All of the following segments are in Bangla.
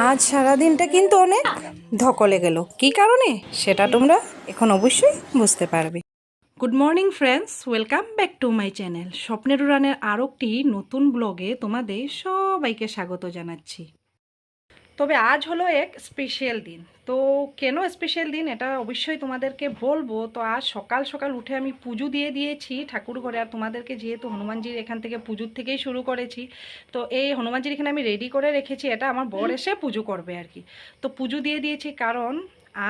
আজ সারাদিনটা কিন্তু অনেক ধকলে গেল। কি কারণে সেটা তোমরা এখন অবশ্যই বুঝতে পারবে। Good morning friends, welcome back to my channel স্বপ্নের উড়ানের আরও একটি নতুন ব্লগে তোমাদের সবাইকে স্বাগত জানাচ্ছি। তবে আজ হলো এক স্পেশাল দিন। তো কেন স্পেশাল দিন এটা অবশ্যই তোমাদেরকে বলবো। তো আজ সকাল সকাল উঠে আমি পুজো দিয়ে দিয়েছি ঠাকুর ঘরে। আর তোমাদেরকে যেহেতু হনুমানজির এখান থেকে পুজোর থেকেই শুরু করেছি, তো এই হনুমানজির এখানে আমি রেডি করে রেখেছি, এটা আমার বর এসে পুজো করবে আর কি। তো পুজো দিয়ে দিয়েছি কারণ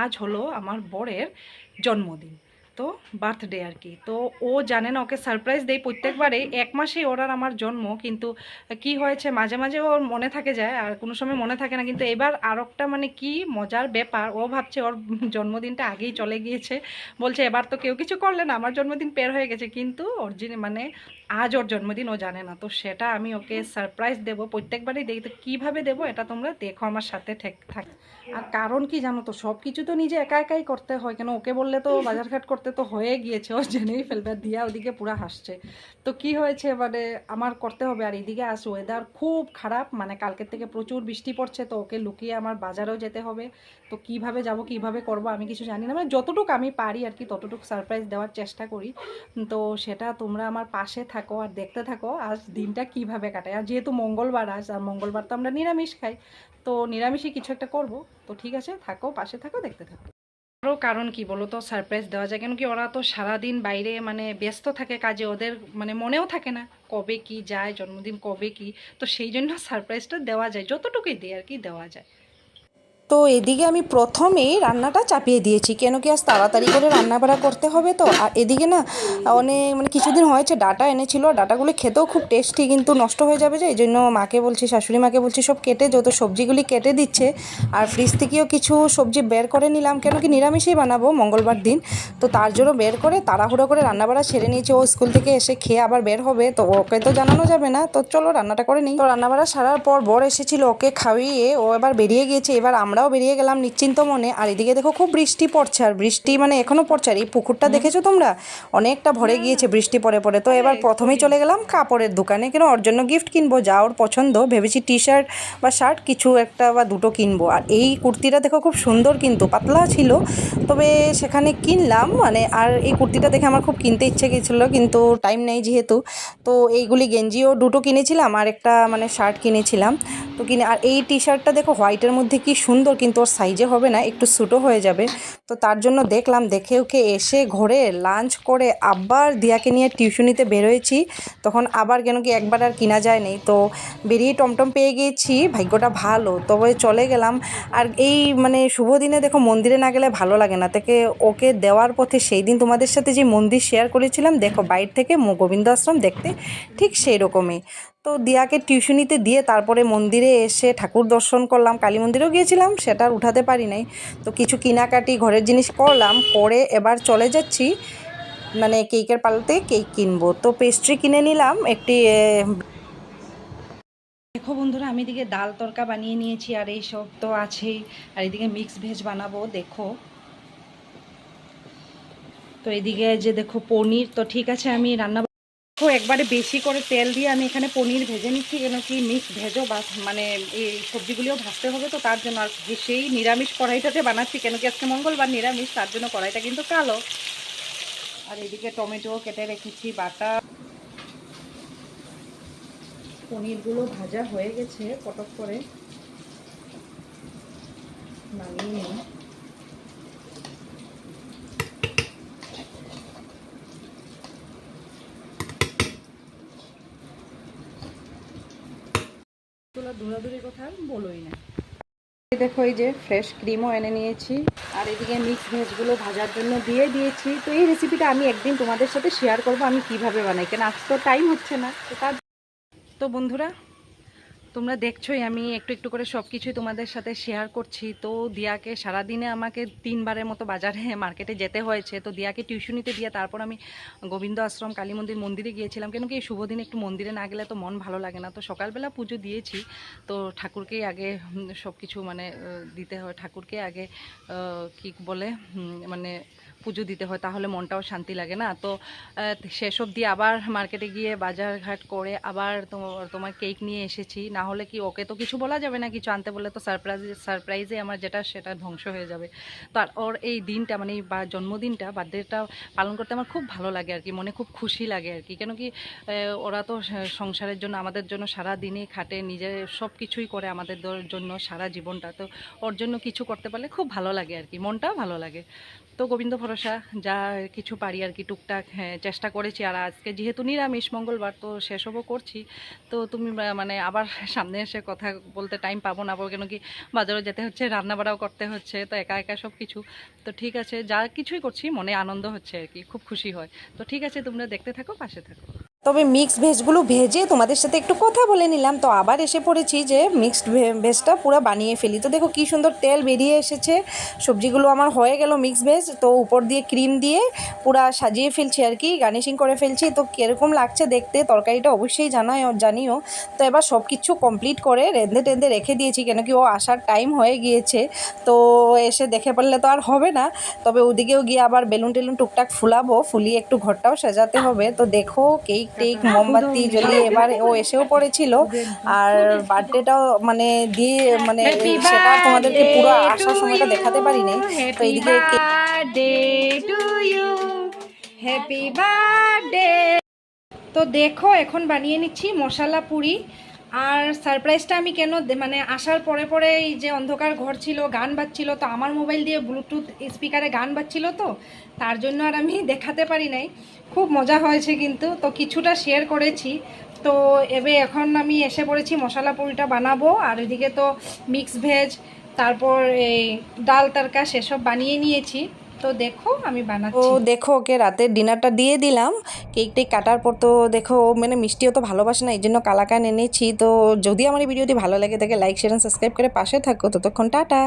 আজ হলো আমার বরের জন্মদিন, তো বার্থডে আর কি। তো ও জানে না, ওকে সারপ্রাইজ দেয় প্রত্যেকবারে। এক মাসেই ওর আর আমার জন্ম, কিন্তু কি হয়েছে মাঝে মাঝে ওর মনে থাকে যায় আর কোনো সময় মনে থাকে না। কিন্তু এবার আর একটা মানে কি মজার ব্যাপার, ও ভাবছে ওর জন্মদিনটা আগেই চলে গিয়েছে। বলছে এবার তো কেউ কিছু করলে না, আমার জন্মদিন পের হয়ে গেছে, কিন্তু মানে আজ ওর জন্মদিন ও জানে না। তো সেটা আমি ওকে সারপ্রাইজ দেবো, প্রত্যেকবারই দেখি। তো কীভাবে দেবো এটা তোমরা দেখো আমার সাথে থাক। আর কারণ কি জানো তো, সব কিছু তো নিজে একা একাই করতে হয়, কেন ওকে বললে তো বাজারঘাট করতে তো হয়ে গিয়েছে, ও জেনেই ফেলবে। দিয়া ওদিকে পুরো হাসছে। তো কি হয়েছে মানে আমার করতে হবে। আর এদিকে আস ওয়েদার খুব খারাপ, মানে কালকের থেকে প্রচুর বৃষ্টি পড়ছে। তো ওকে লুকিয়ে আমার বাজারেও যেতে হবে। তো কিভাবে যাব কিভাবে করব আমি কিছু জানি না, মানে যতটুকু আমি পারি আর কি ততটুকু সারপ্রাইজ দেওয়ার চেষ্টা করি। তো সেটা তোমরা আমার পাশে থাকো আর দেখতে থাকো আজ দিনটা কিভাবে কাটায়। আর যেহেতু মঙ্গলবার আজ, আর মঙ্গলবার তো আমরা নিরামিষ খাই, তো নিরামিষই কিছু একটা করব। তো ঠিক আছে, থাকো পাশে থাকো দেখতে থাকো। আরও কারণ কি বলো তো সারপ্রাইজ দেওয়া যায়, কেন কি ওরা তো সারাদিন বাইরে মানে ব্যস্ত থাকে কাজে, ওদের মানে মনেও থাকে না কবে কি যায়, জন্মদিন কবে কি। তো সেই জন্য সারপ্রাইজটা দেওয়া যায়, যতটুকুই দিয়ে আর কি দেওয়া যায়। তো এদিকে আমি প্রথমেই রান্নাটা চাপিয়ে দিয়েছি, কেন কি আজ তাড়াতাড়ি করে রান্না বাড়া করতে হবে। তো আর এদিকে না অনেক মানে কিছুদিন হয়েছে ডাটা এনেছিল, ডাটাগুলি খেতেও খুব টেস্টি, কিন্তু নষ্ট হয়ে যাবে যে, এই জন্য মাকে বলছি, শাশুড়ি মাকে বলছি সব কেটে যত সবজিগুলি কেটে দিচ্ছে। আর ফ্রিজ থেকেও কিছু সবজি বের করে নিলাম, কেন কি নিরামিষই বানাবো মঙ্গলবার দিন। তো তার জন্য বের করে তাড়াহুড়ো করে রান্নাবাড়া সেরে নিয়েছি। ও স্কুল থেকে এসে খেয়ে আবার বের হবে, তো ওকে তো জানানো যাবে না। তো চলো রান্নাটা করে নিই। তো রান্নাবাড়া সারার পর বর এসেছিল, ওকে খাইয়ে ও এবার বেরিয়ে গিয়েছে। এবার আমরাও বেরিয়ে গেলাম নিশ্চিন্ত মনে। আর এদিকে দেখো খুব বৃষ্টি পড়ছে, আর বৃষ্টি মানে এখনও পড়ছে। আর এই পুকুরটা দেখেছো তোমরা, অনেকটা ভরে গিয়েছে বৃষ্টি পরে পরে। তো এবার প্রথমেই চলে গেলাম কাপড়ের দোকানে, কেন ওর জন্য গিফট কিনবো, যা ওর পছন্দ। ভেবেছি টি শার্ট বা শার্ট কিছু একটা বা দুটো কিনবো। আর এই কুর্তিটা দেখো খুব সুন্দর, কিন্তু পাতলা ছিল, তবে সেখানে কিনলাম মানে। আর এই কুর্তিটা দেখে আমার খুব কিনতে ইচ্ছে গেছিলো, কিন্তু টাইম নেই যেহেতু। তো এইগুলি গেঞ্জিও দুটো কিনেছিলাম, আর একটা মানে শার্ট কিনেছিলাম। তো কিনে, আর এই টি শার্টটা দেখো হোয়াইটের মধ্যে কি সুন্দর, কিন্তু ওর সাইজে হবে না, একটু ছোটো হয়ে যাবে। তো তার জন্য দেখলাম, দেখে ওকে এসে ঘরে লাঞ্চ করে আবার দিয়াকে নিয়ে টিউশনিতে বেরোয়েছি। তখন আবার কেন কি একবার আর কিনা যায় নেই, তো বেরিয়ে টমটম পেয়ে গিয়েছি, ভাগ্যটা ভালো, তবে চলে গেলাম। আর এই মানে শুভ দিনে দেখো মন্দিরে না গেলে ভালো লাগে না। থেকে ওকে দেওয়ার পথে সেই দিন তোমাদের সাথে যে মন্দির শেয়ার করেছিলাম, দেখো বাইরে থেকে গোবিন্দ আশ্রম দেখতে ঠিক সেই রকমই। তো দিয়াকে টিউশনিতে দিয়ে তারপরে মন্দিরে এসে ঠাকুর দর্শন করলাম, কালী মন্দিরেও গিয়েছিলাম, সেটা আর উঠাতে পারি নাই। তো কিছু কেনাকাটি ঘরের জিনিস করলাম, করে এবার চলে যাচ্ছি মানে কেকের পাল্লাতে কেক কিনবো। তো পেস্ট্রি কিনে নিলাম একটি। দেখো বন্ধুরা, আমি এদিকে ডাল তরকা বানিয়ে নিয়েছি, আর এই সব তো আছেই। আর এদিকে মিক্স ভেজ বানাবো দেখো। তো এদিকে যে দেখো পনির, তো ঠিক আছে আমি রান্না একবারে বেশি করে তেল দিয়ে আমি এখানে পনির ভেজে নিচ্ছি, কেন কি মিক্স ভেজও মানে এই সবজিগুলিও ভাজতে হবে। তো তার জন্য আর সেই নিরামিষ কড়াইটাতে বানাচ্ছি, কেন কি আজকে মঙ্গলবার নিরামিষ, তার জন্য কড়াইটা কিন্তু কালো। আর এদিকে টমেটো কেটে রেখেছি বাটা। পনিরগুলো ভাজা হয়ে গেছে, পটক করে নামিয়ে নিই। দৌড়াদৌড়ির কথা বলোই না। দেখো এই যে ফ্রেশ ক্রিমও এনে নিয়েছি, আর এদিকে মিক্স ভেজগুলো ভাজার জন্য দিয়ে দিয়েছি। তো এই রেসিপিটা আমি একদিন তোমাদের সাথে শেয়ার করব আমি কিভাবে বানাই, কেন আজ তো টাইম হচ্ছে না। তো বন্ধুরা, তোমরা দেখছোই আমি একটু একটু করে সব কিছুই তোমাদের সাথে শেয়ার করছি। তো দিয়াকে সারাদিনে আমাকে 3বারের মতো বাজারে মার্কেটে যেতে হয়েছে। তো দিয়াকে টিউশনিতে দিয়ে তারপর আমি গোবিন্দ আশ্রম কালী মন্দিরে গিয়েছিলাম, কেন কি এই শুভ দিনে একটু মন্দিরে না গেলে তো মন ভালো লাগে না। তো সকালবেলা পুজো দিয়েছি, তো ঠাকুরকেই আগে সব কিছু মানে দিতে হয়, ঠাকুরকে আগে কি বলে মানে পুজো দিতে হয়, তাহলে মনটাও শান্তি লাগে না। তো সেসব দিয়ে আবার মার্কেটে গিয়ে বাজারঘাট করে আবার তোমার কেক নিয়ে এসেছি। না হলে কি ওকে তো কিছু বলা যাবে না, কিছু আনতে বললে তো সারপ্রাইজে আমার যেটা সেটা ধ্বংস হয়ে যাবে। তো আর ওর এই দিনটা মানে বা জন্মদিনটা বার্থডেটা পালন করতে আমার খুব ভালো লাগে আর কি, মনে খুব খুশি লাগে আর কি। কেন কি ওরা তো সংসারের জন্য আমাদের জন্য সারা দিনই খাটে, নিজের সব কিছুই করে আমাদের জন্য সারা জীবনটা। তো ওর জন্য কিছু করতে পারলে খুব ভালো লাগে আর কি, মনটাও ভালো লাগে। তো গোবিন্দ ভরসা যা কিছু পারি আর কি টুকটাক চেষ্টা করেছি। আর আজকে যেহেতু নিরামিষ মঙ্গলবার, তো সেসবও করছি। তো তুমি মানে আবার সামনে এসে কথা বলতে টাইম পাবো না, কেন কি বাজারও যেতে হচ্ছে, রান্নাবাড়াও করতে হচ্ছে, তো একা একা সব কিছু। তো ঠিক আছে, যা কিছুই করছি মনে আনন্দ হচ্ছে আর কি, খুব খুশি হয়। তো ঠিক আছে, তোমরা দেখতে থাকো, পাশে থাকো। তবে মিক্স ভেজগুলো ভেজে তোমাদের সাথে একটু কথা বলে নিলাম। তো আবার এসে পড়েছি যে মিক্সড ভেজটা পুরো বানিয়ে ফেলি। তো দেখো কি সুন্দর তেল বেরিয়ে এসেছে, সবজিগুলো আমার হয়ে গেল মিক্স ভেজ। তো উপর দিয়ে ক্রিম দিয়ে পুরো সাজিয়ে ফেলছি আর কি, গার্নিশিং করে ফেলছি। তো কীরকম লাগছে দেখতে তরকারিটা অবশ্যই জানিও। তো এবার সব কিছু কমপ্লিট করে রেঁধে রেখে দিয়েছি, কেন কি ও আসার টাইম হয়ে গিয়েছে। তো এসে দেখে পড়লে তো আর হবে না। তবে ওদিকেও গিয়ে আবার বেলুন টেলুন টুকটাক ফুলিয়ে একটু ঘরটাও সাজাতে হবে। তো দেখো কেক মোমবাতি জ্বলিয়ে এবার ও এসেও পড়েছিল। আর বার্থডেটাও মানে দিয়ে মানে সেটা তোমাদেরকে পুরো আসার সময়টা দেখাতে পারি নাই। তো এইদিকে হ্যাপি বার্থডে। তো দেখো এখন বানিয়ে নিচ্ছি মশলা পুরি। আর সারপ্রাইজটা আমি কেন মানে আসার পরে এই যে অন্ধকার ঘর ছিল, গান বাজছিল, তো আমার মোবাইল দিয়ে ব্লুটুথ স্পিকারে গান বাজছিল, তো তার জন্য আর আমি দেখাতে পারি নাই। খুব মজা হয়েছে কিন্তু, তো কিছুটা শেয়ার করেছি। তো এখন আমি এসে পড়েছি মশলা পুরিটা বানাবো। আর এদিকে তো মিক্স ভেজ, তারপর এই ডাল তরকা সেসব বানিয়ে নিয়েছি। তো দেখো আমি বানাচ্ছি। তো দেখো ওকে রাতের ডিনারটা দিয়ে দিলাম। কেক টেক কাটার পর তো দেখো মানে মিষ্টিও তো ভালোবাসে না, এই জন্য কালাকান এনেছি। তো যদি আমার এই ভিডিওটি ভালো লাগে থাকে লাইক শেয়ার সাবস্ক্রাইব করে পাশে থাকো। ততক্ষণ টাটা।